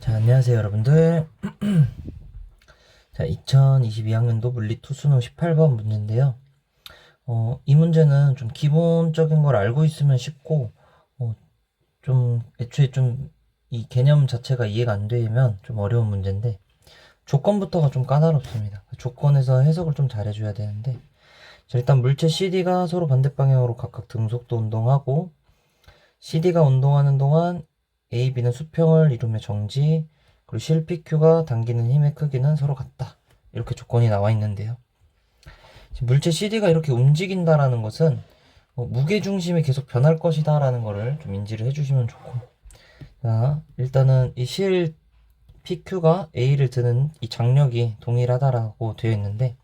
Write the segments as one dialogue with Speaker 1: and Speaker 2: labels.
Speaker 1: 자, 안녕하세요, 여러분들. 자, 2022학년도 물리2 수능 18번 문제인데요. 이 문제는 좀 기본적인 걸 알고 있으면 쉽고, 애초에 좀 이 개념 자체가 이해가 안 되면 좀 어려운 문제인데, 조건부터가 좀 까다롭습니다. 조건에서 해석을 좀 잘해줘야 되는데, 자, 일단 물체 CD가 서로 반대 방향으로 각각 등속도 운동하고, CD가 운동하는 동안 A, B는 수평을 이루며 정지, 그리고 실 PQ가 당기는 힘의 크기는 서로 같다. 이렇게 조건이 나와 있는데요. 물체 CD가 이렇게 움직인다라는 것은 무게중심이 계속 변할 것이다 라는 거를 좀 인지를 해주시면 좋고, 자, 일단은 이 실 PQ가 A를 드는 이 장력이 동일하다라고 되어 있는데,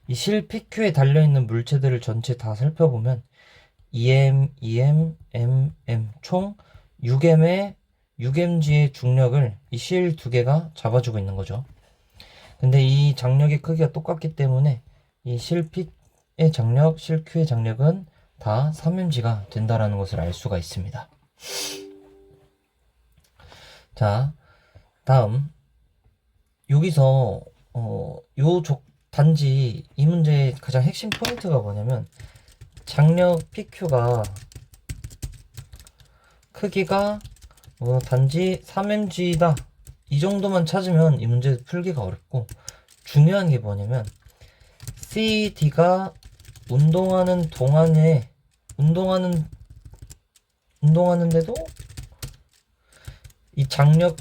Speaker 1: 이 실 PQ에 달려있는 물체들을 전체 다 살펴보면 EM, EM, MM 총 6M의 6mg의 중력을 이 실 두 개가 잡아주고 있는 거죠. 근데 이 장력의 크기가 똑같기 때문에 이 실 P의 장력, 실 Q의 장력은 다 3mg가 된다라는 것을 알 수가 있습니다. 자, 다음 여기서 단지 이 문제의 가장 핵심 포인트가 뭐냐면 장력 PQ가 크기가 단지 3mg다 이 정도만 찾으면 이 문제 풀기가 어렵고, 중요한 게 뭐냐면 CD가 운동하는 동안에 운동하는데도 이 장력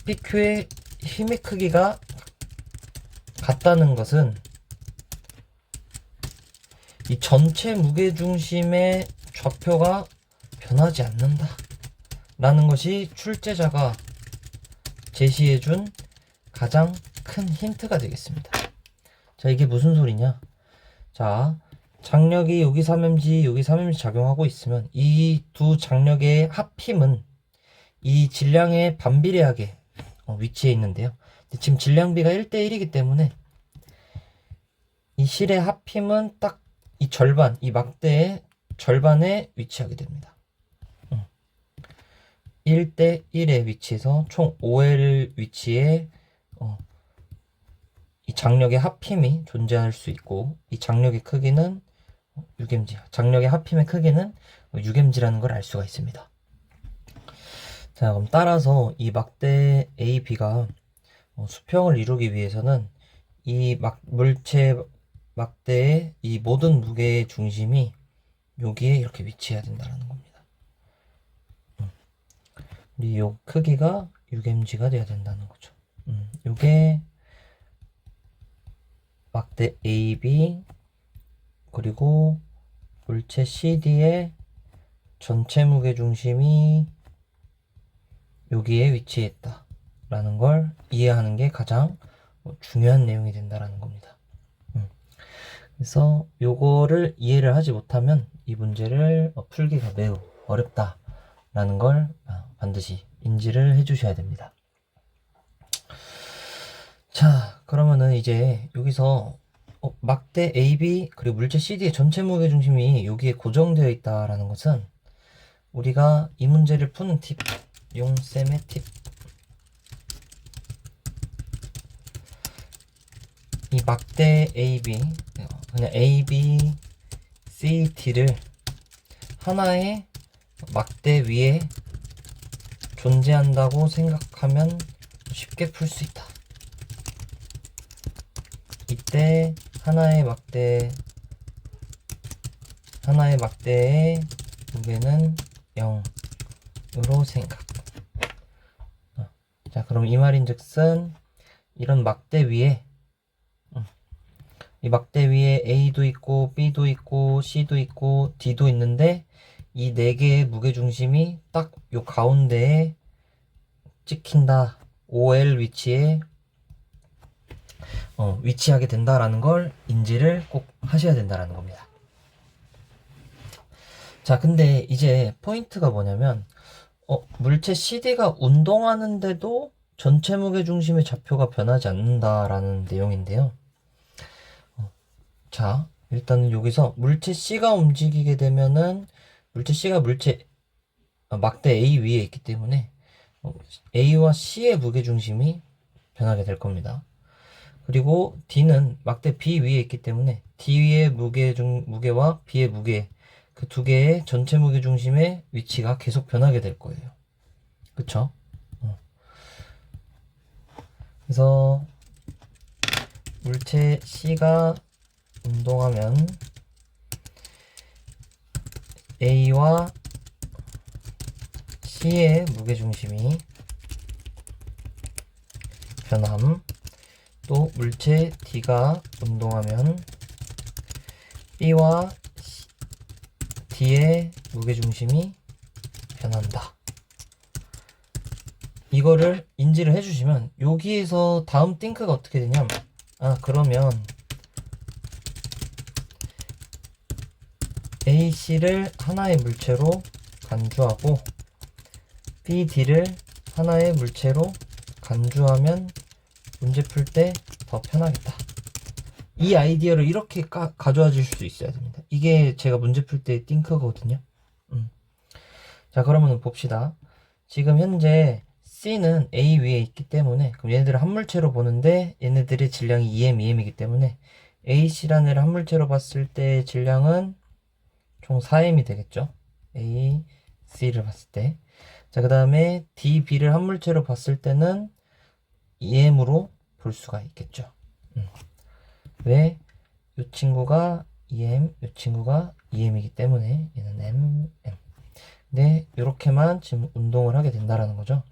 Speaker 1: PQ의 힘의 크기가 같다는 것은 이 전체 무게중심의 좌표가 변하지 않는다 라는 것이 출제자가 제시해준 가장 큰 힌트가 되겠습니다. 자, 이게 무슨 소리냐? 자, 장력이 여기 3mg, 여기 3mg 작용하고 있으면 이 두 장력의 합힘은 이 질량에 반비례하게 위치해 있는데요. 지금 질량비가 1대1이기 때문에 이 실의 합힘은 딱 이 절반, 이 막대의 절반에 위치하게 됩니다. 1대1에 위치해서 총 5L 위치에 이 장력의 합힘이 존재할 수 있고, 이 장력의 크기는 6mg, 장력의 합힘의 크기는 6mg라는 걸 알 수가 있습니다. 자, 그럼 따라서 이 막대 A, B가 수평을 이루기 위해서는 이 물체 막대의 이 모든 무게의 중심이 여기에 이렇게 위치해야 된다는 겁니다. 이 크기가 6mg가 돼야 된다는 거죠. 이게 막대 AB 그리고 물체 CD의 전체 무게 중심이 여기에 위치했다 라는 걸 이해하는 게 가장 중요한 내용이 된다라는 겁니다. 그래서 요거를 이해를 하지 못하면 이 문제를 풀기가 매우 어렵다 라는 걸 반드시 인지를 해 주셔야 됩니다. 자, 그러면은 이제 여기서 막대 AB 그리고 물체 CD의 전체 무게 중심이 여기에 고정되어 있다라는 것은 우리가 이 문제를 푸는 팁, 용쌤의 팁, 이 막대 AB 그냥 AB, C, D를 하나의 막대 위에 존재한다고 생각하면 쉽게 풀 수 있다. 이때 하나의 막대의 무게는 0으로 생각. 자, 그럼 이 말인즉슨 이런 막대 위에 이 막대 위에 A도 있고 B도 있고 C도 있고 D도 있는데 이 네 개의 무게중심이 딱 요 가운데에 찍힌다. OL 위치에 위치하게 된다라는 걸 인지를 꼭 하셔야 된다라는 겁니다. 자, 근데 이제 포인트가 뭐냐면 물체 CD가 운동하는데도 전체 무게중심의 좌표가 변하지 않는다라는 내용인데요. 자, 일단은 여기서 물체 C가 움직이게 되면은 물체 C가 물체 막대 A 위에 있기 때문에 A와 C의 무게중심이 변하게 될 겁니다. 그리고 D는 막대 B 위에 있기 때문에 D의 무게와 B의 무게, 그 두 개의 전체 무게중심의 위치가 계속 변하게 될 거예요. 그쵸? 그래서 물체 C가 운동하면 A와 C의 무게중심이 변함. 또 물체 D가 운동하면 B와 D의 무게중심이 변한다. 이거를 인지를 해주시면 여기에서 다음 띵크가 어떻게 되냐면 그러면 AC를 하나의 물체로 간주하고 BD를 하나의 물체로 간주하면 문제 풀 때 더 편하겠다. 이 아이디어를 이렇게 가져와 주실 수 있어야 됩니다. 이게 제가 문제 풀 때 띵크거든요. 자, 그러면 봅시다. 지금 현재 C는 A 위에 있기 때문에 그럼 얘네들을 한 물체로 보는데 얘네들의 질량이 2m, 2m이기 때문에 AC라는 애를 한 물체로 봤을 때 질량은 총 4m이 되겠죠. A, C를 봤을 때. 자, 그 다음에 D, B를 한 물체로 봤을 때는 2m으로 볼 수가 있겠죠. 왜? 이 친구가 2m, 이 친구가 2m이기 때문에 얘는 M. 네, 이렇게만 지금 운동을 하게 된다라는 거죠.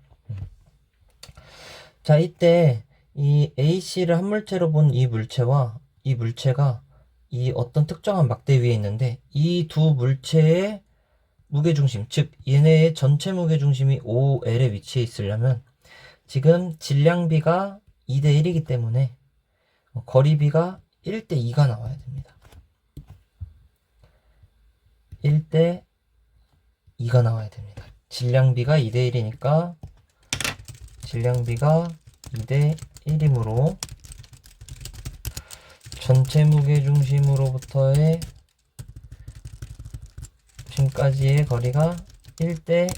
Speaker 1: 자, 이때 이 AC를 한 물체로 본 이 물체와 이 물체가 이 어떤 특정한 막대 위에 있는데 이 두 물체의 무게중심, 즉 얘네의 전체 무게중심이 5L에 위치해 있으려면 지금 질량비가 2대 1이기 때문에 거리비가 1대 2가 나와야 됩니다. 1대 2가 나와야 됩니다. 질량비가 2대 1이니까 질량비가 2대 1이므로 전체 무게중심으로부터의 중심까지의 거리가 1대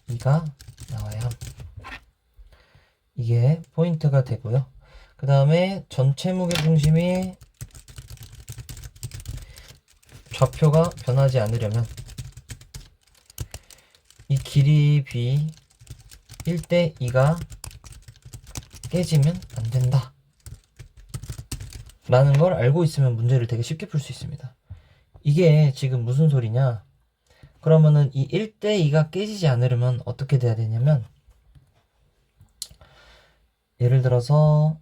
Speaker 1: 2가 나와야 이게 포인트가 되고요. 그 다음에 전체 무게중심이 좌표가 변하지 않으려면 이 길이 B 1대 2가 깨지면 안 된다 라는 걸 알고 있으면 문제를 되게 쉽게 풀 수 있습니다. 이게 지금 무슨 소리냐? 그러면은 이 1대 2가 깨지지 않으려면 어떻게 돼야 되냐면 예를 들어서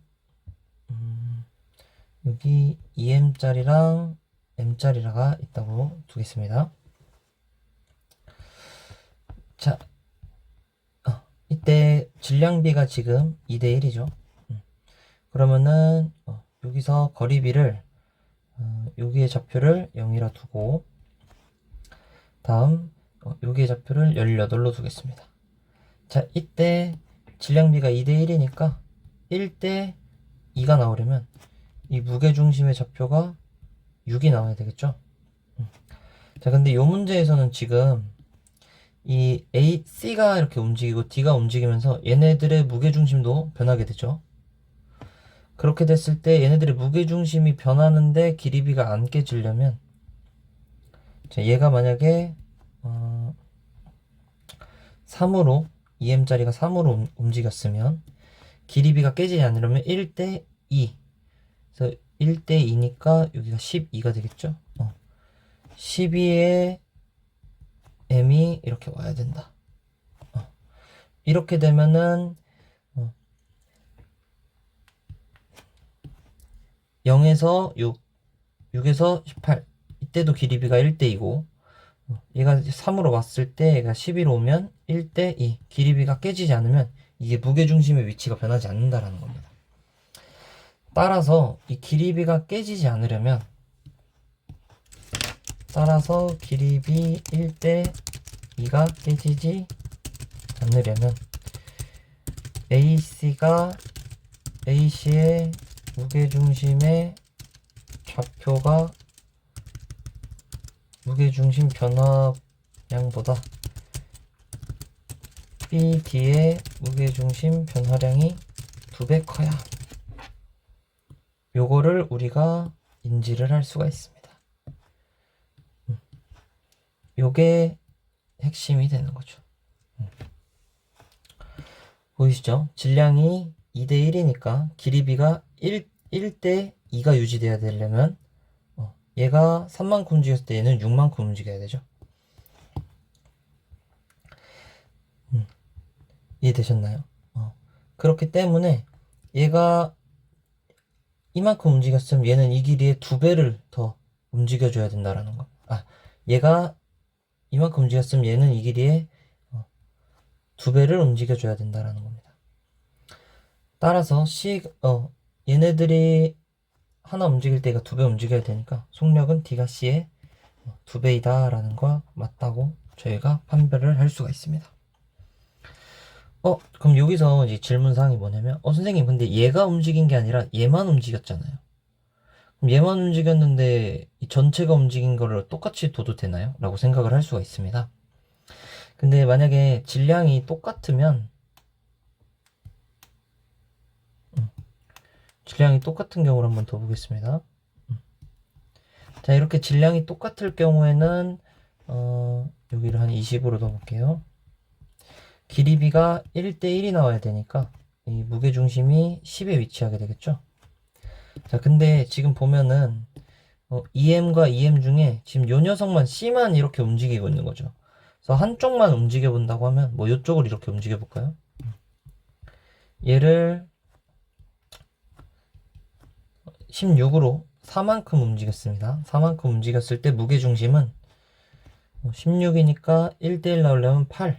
Speaker 1: 여기 2m짜리랑 m짜리가 있다고 두겠습니다. 자, 이때 질량비가 지금 2대 1이죠. 그러면은 여기서 거리비를 여기의 좌표를 0이라 두고 다음 여기의 좌표를 18로 두겠습니다. 자, 이때 질량비가 2대 1이니까 1대 2가 나오려면 이 무게중심의 좌표가 6이 나와야 되겠죠. 자, 근데 이 문제에서는 지금 이 A, C가 이렇게 움직이고 D가 움직이면서 얘네들의 무게중심도 변하게 되죠. 그렇게 됐을 때 얘네들의 무게중심이 변하는데 길이비가 안 깨지려면 자, 얘가 만약에 3으로 2m짜리가 3으로 움직였으면 길이비가 깨지지 않으려면 1대 2 그래서 1대 2니까 여기가 12가 되겠죠. 12에 m이 이렇게 와야 된다. 이렇게 되면은 0에서 6, 6에서 18 이때도 길이비가 1대 2고 얘가 3으로 왔을 때 얘가 12로 오면 1대 2 길이비가 깨지지 않으면 이게 무게중심의 위치가 변하지 않는다라는 겁니다. 따라서 이 길이비가 깨지지 않으려면 따라서 길이비 1대 2가 깨지지 않으려면 AC가 AC의 무게중심의 좌표가 무게중심 변화량보다 B, D의 무게중심 변화량이 2배 커야 요거를 우리가 인지를 할 수가 있습니다. 요게 핵심이 되는 거죠. 보이시죠? 질량이 2대 1이니까 길이비가 1대 2가 유지돼야 되려면 얘가 3만큼 움직였을 때 얘는 6만큼 움직여야 되죠. 이해되셨나요? 그렇기 때문에 얘가 이만큼 움직였으면 얘는 이 길이의 2배를 더 움직여줘야 된다라는 거. 얘가 이만큼 움직였으면 얘는 이 길이의 2배를 움직여줘야 된다라는 겁니다. 따라서 얘네들이 하나 움직일 때 얘가 2배 움직여야 되니까 속력은 D가 C의 2배이다 라는 거 맞다고 저희가 판별을 할 수가 있습니다. 그럼 여기서 이제 질문사항이 뭐냐면 선생님 근데 얘가 움직인 게 아니라 얘만 움직였잖아요. 그럼 얘만 움직였는데 이 전체가 움직인 거를 똑같이 둬도 되나요? 라고 생각을 할 수가 있습니다. 근데 만약에 질량이 똑같으면 질량이 똑같은 경우를 한번 더 보겠습니다. 자, 이렇게 질량이 똑같을 경우에는 여기를 한 20으로 넣어볼게요. 길이비가 1대 1이 나와야 되니까 이 무게중심이 10에 위치하게 되겠죠. 자, 근데 지금 보면은 EM과 EM 중에 지금 요 녀석만 C만 이렇게 움직이고 있는 거죠. 그래서 한쪽만 움직여 본다고 하면 뭐 이쪽을 이렇게 움직여 볼까요? 얘를 16으로 4만큼 움직였습니다. 4만큼 움직였을 때 무게중심은 16이니까 1대1 나오려면 8에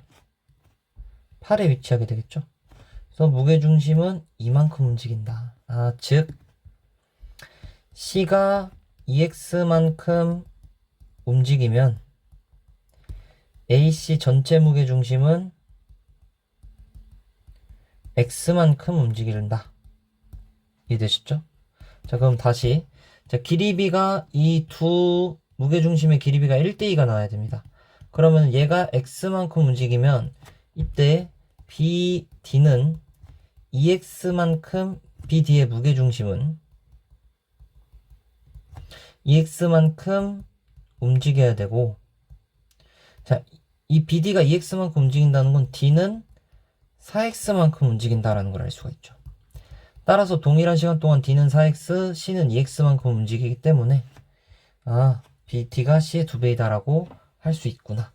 Speaker 1: 위치하게 되겠죠. 그래서 무게중심은 이만큼 움직인다. 즉 C가 EX만큼 움직이면 AC 전체 무게중심은 X만큼 움직인다. 이해되셨죠? 자, 그럼 다시 길이비가 이 두 무게중심의 길이비가 1대2가 나와야 됩니다. 그러면 얘가 X만큼 움직이면 이때 BD는 EX만큼 BD의 무게중심은 EX만큼 움직여야 되고, 자, 이 BD가 EX만큼 움직인다는 건 D는 4X만큼 움직인다라는 걸 알 수가 있죠. 따라서 동일한 시간 동안 D는 4X, C는 EX만큼 움직이기 때문에 D가 C의 2배이다라고 할 수 있구나.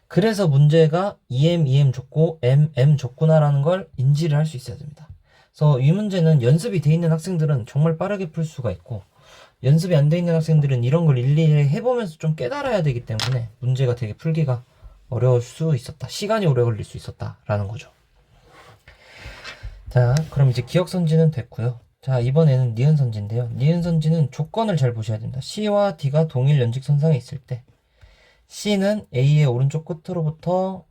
Speaker 1: 그래서 문제가 EM 줬고 M 줬구나라는 걸 인지를 할 수 있어야 됩니다. 그래서 이 문제는 연습이 돼 있는 학생들은 정말 빠르게 풀 수가 있고, 연습이 안 돼 있는 학생들은 이런 걸 일일이 해보면서 좀 깨달아야 되기 때문에 문제가 되게 풀기가 어려울 수 있었다. 시간이 오래 걸릴 수 있었다라는 거죠. 자, 그럼 이제 기억선지는 됐고요. 자, 이번에는 니은선지인데요. 니은선지는 조건을 잘 보셔야 됩니다. C와 D가 동일 연직선상에 있을 때 C는 A의 오른쪽 끝으로부터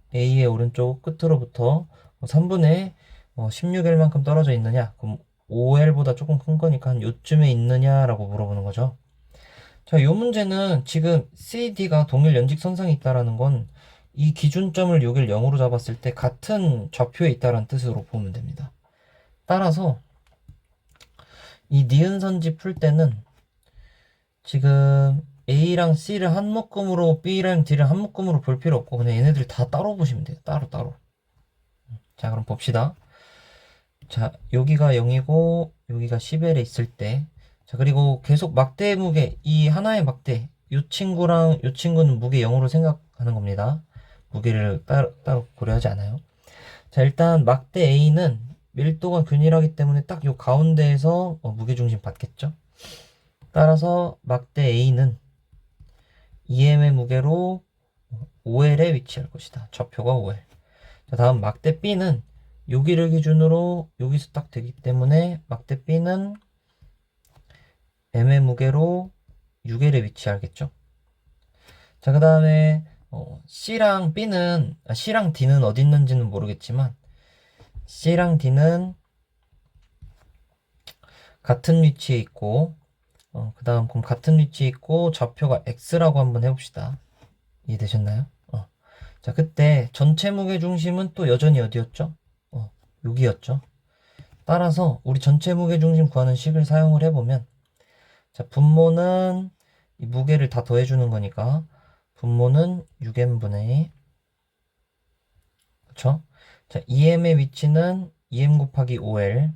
Speaker 1: 3분의 16L만큼 떨어져 있느냐? 그럼 5L보다 조금 큰 거니까 한 요쯤에 있느냐라고 물어보는 거죠. 자, 요 문제는 지금 CD가 동일 연직선상에 있다라는 건 이 기준점을 여길 0으로 잡았을 때 같은 좌표에 있다라는 뜻으로 보면 됩니다. 따라서 이 니은선지 풀 때는 지금 A랑 C를 한 묶음으로 B랑 D를 한 묶음으로 볼 필요 없고 그냥 얘네들 다 따로 보시면 돼요. 따로. 자, 그럼 봅시다. 자, 여기가 0이고 여기가 10L에 있을 때, 자, 그리고 계속 막대 무게, 이 하나의 막대, 이 친구랑 이 친구는 무게 0으로 생각하는 겁니다. 무게를 따로 고려하지 않아요. 자, 일단 막대 A는 밀도가 균일하기 때문에 딱 요 가운데에서 무게중심 받겠죠. 따라서 막대 A는 EM의 무게로 5L에 위치할 것이다. 좌표가 5L. 자, 다음 막대 B는 여기를 기준으로 여기서 딱 되기 때문에 막대 B는 M의 무게로 6L에 위치하겠죠. 자, 그 다음에 C랑 D는 어디 있는지는 모르겠지만 C랑 D는 같은 위치에 있고 그 다음 그럼 같은 위치에 있고 좌표가 X라고 한번 해봅시다. 이해되셨나요? 자, 자, 그때 전체 무게 중심은 또 여전히 어디였죠? 여기였죠. 따라서 우리 전체 무게 중심 구하는 식을 사용을 해보면, 자, 분모는 이 무게를 다 더해주는 거니까 분모는 6m분의, 그쵸? 자, 2m의 위치는 2m 곱하기 5l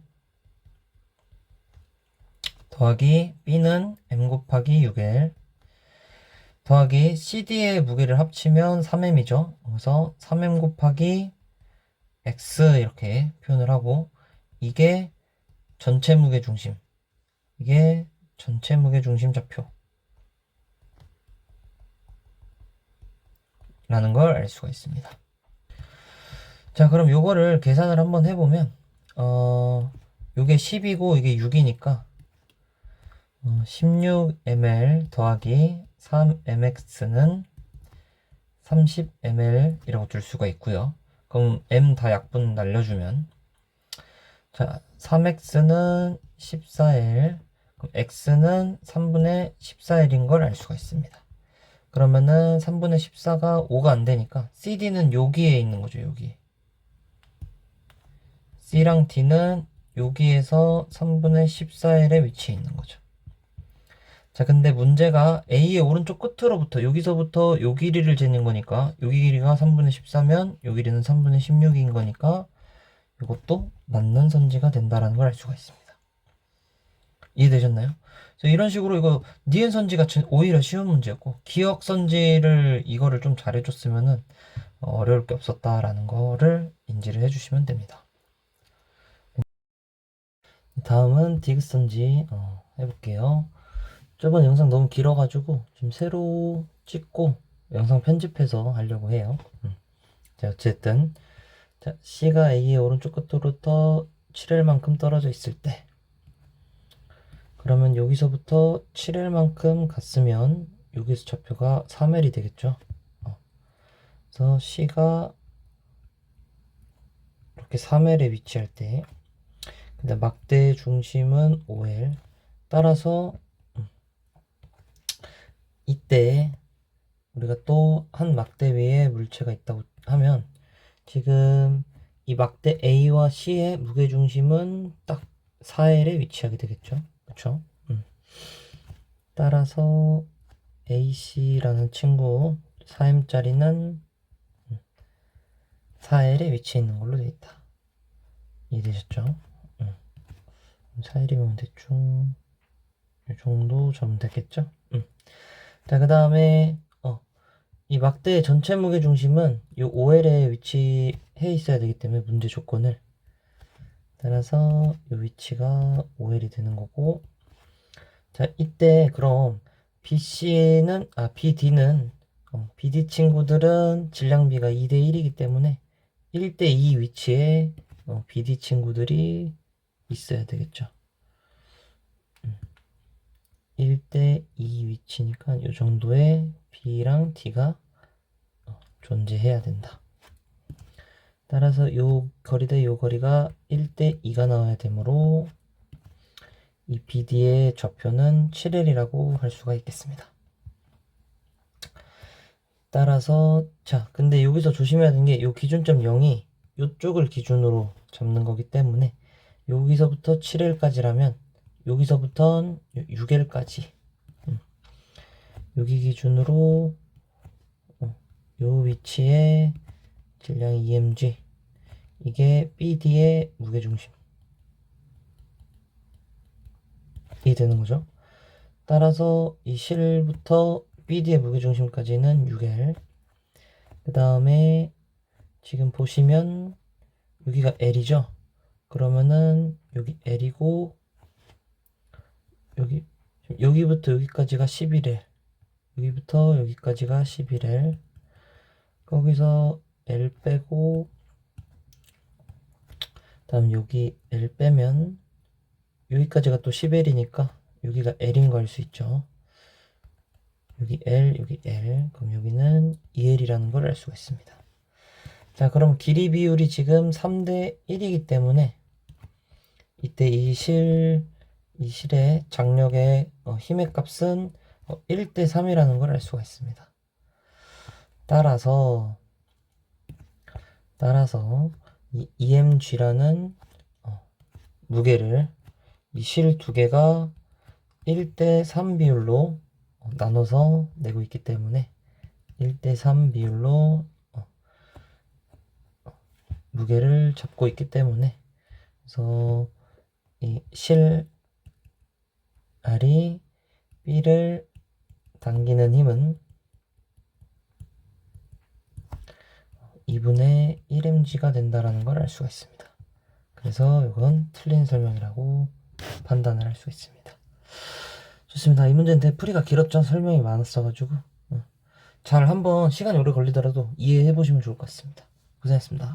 Speaker 1: 더하기 b는 m 곱하기 6l 더하기 CD의 무게를 합치면 3m이죠. 그래서 3m 곱하기 x 이렇게 표현을 하고, 이게 전체 무게 중심, 이게 전체 무게 중심 좌표 라는 걸 알 수가 있습니다. 자, 그럼 요거를 계산을 한번 해보면 요게 10이고 이게 6이니까 16ml 더하기 3mx는 30ml 이라고 둘 수가 있고요. 그럼 m 다 약분 날려주면, 자, 3x는 14l, 그럼 x는 3분의 14l인 걸 알 수가 있습니다. 그러면은 3분의 14가 5가 안 되니까 CD는 여기에 있는 거죠, 여기. C랑 D는 여기에서 3분의 14l에 위치해 있는 거죠. 자, 근데 문제가 A의 오른쪽 끝으로부터, 여기서부터 요 길이를 재는 거니까, 여기 길이가 3분의 14면 요 길이는 3분의 16인 거니까 이것도 맞는 선지가 된다라는 걸 알 수가 있습니다. 이해되셨나요? 그래서 이런 식으로 이거 니은 선지가 오히려 쉬운 문제였고, 기억 선지를 이거를 좀 잘해줬으면은 어려울 게 없었다라는 거를 인지를 해주시면 됩니다. 다음은 디귿 선지 해볼게요. 저번 영상 너무 길어가지고 좀 새로 찍고 영상 편집해서 하려고 해요. 자, 어쨌든 자, C가 A의 오른쪽 끝으로부터 7L만큼 떨어져 있을 때, 그러면 여기서부터 7L만큼 갔으면 여기서 좌표가 3L이 되겠죠. 그래서 C가 이렇게 3L에 위치할 때, 근데 막대의 중심은 5L. 따라서 이때 우리가 또 한 막대 위에 물체가 있다고 하면, 지금 이 막대 A와 C의 무게중심은 딱 4L에 위치하게 되겠죠. 그쵸? 따라서 AC라는 친구 4M짜리는 4L에 위치해 있는 걸로 되어 있다. 이해되셨죠? 4L이면 대충 이 정도 적으면 되겠죠? 자, 그 다음에 이 막대의 전체 무게 중심은 이 5L에 위치해 있어야 되기 때문에 문제 조건을 따라서 이 위치가 5L이 되는 거고, 자, 이때 그럼 BD는 BD 친구들은 질량비가 2대1이기 때문에 1대2 위치에 BD 친구들이 있어야 되겠죠. 1대2 위치니까 이 정도의 B랑 D가 존재해야 된다. 따라서 요 거리 대 요 거리가 1대2가 나와야 되므로 이 BD의 좌표는 7L이라고 할 수가 있겠습니다. 따라서 자, 근데 여기서 조심해야 되는 게 요 기준점 0이 요쪽을 기준으로 잡는 거기 때문에 여기서부터 7L까지라면 여기서부터는 6L까지 여기 기준으로 요 위치에 질량이 EMG, 이게 BD의 무게중심이 되는 거죠. 따라서 이 실부터 BD의 무게중심까지는 6L. 그 다음에 지금 보시면 여기가 L이죠. 그러면은 여기 L이고 여기부터 여기까지가 11L, 여기부터 여기까지가 11L. 거기서 L 빼고 다음 여기 L 빼면 여기까지가 또 10L이니까 여기가 L인 거 알 수 있죠. 여기 L, 여기 L, 그럼 여기는 2L이라는 걸 알 수가 있습니다. 자, 그럼 길이 비율이 지금 3대1이기 때문에 이때 이 실의 장력의 힘의 값은 1대3이라는 걸 알 수가 있습니다. 따라서 따라서 이 EMG라는 무게를 이 실 두 개가 1대3 비율로 나눠서 내고 있기 때문에 1대3 비율로 무게를 잡고 있기 때문에, 그래서 이 실 R이 B를 당기는 힘은 2분의 1mg가 된다라는 걸 알 수가 있습니다. 그래서 이건 틀린 설명이라고 판단을 할 수 있습니다. 좋습니다. 이 문제인데 풀이가 길었죠. 설명이 많았어가지고 잘 한번 시간이 오래 걸리더라도 이해해 보시면 좋을 것 같습니다. 고생했습니다.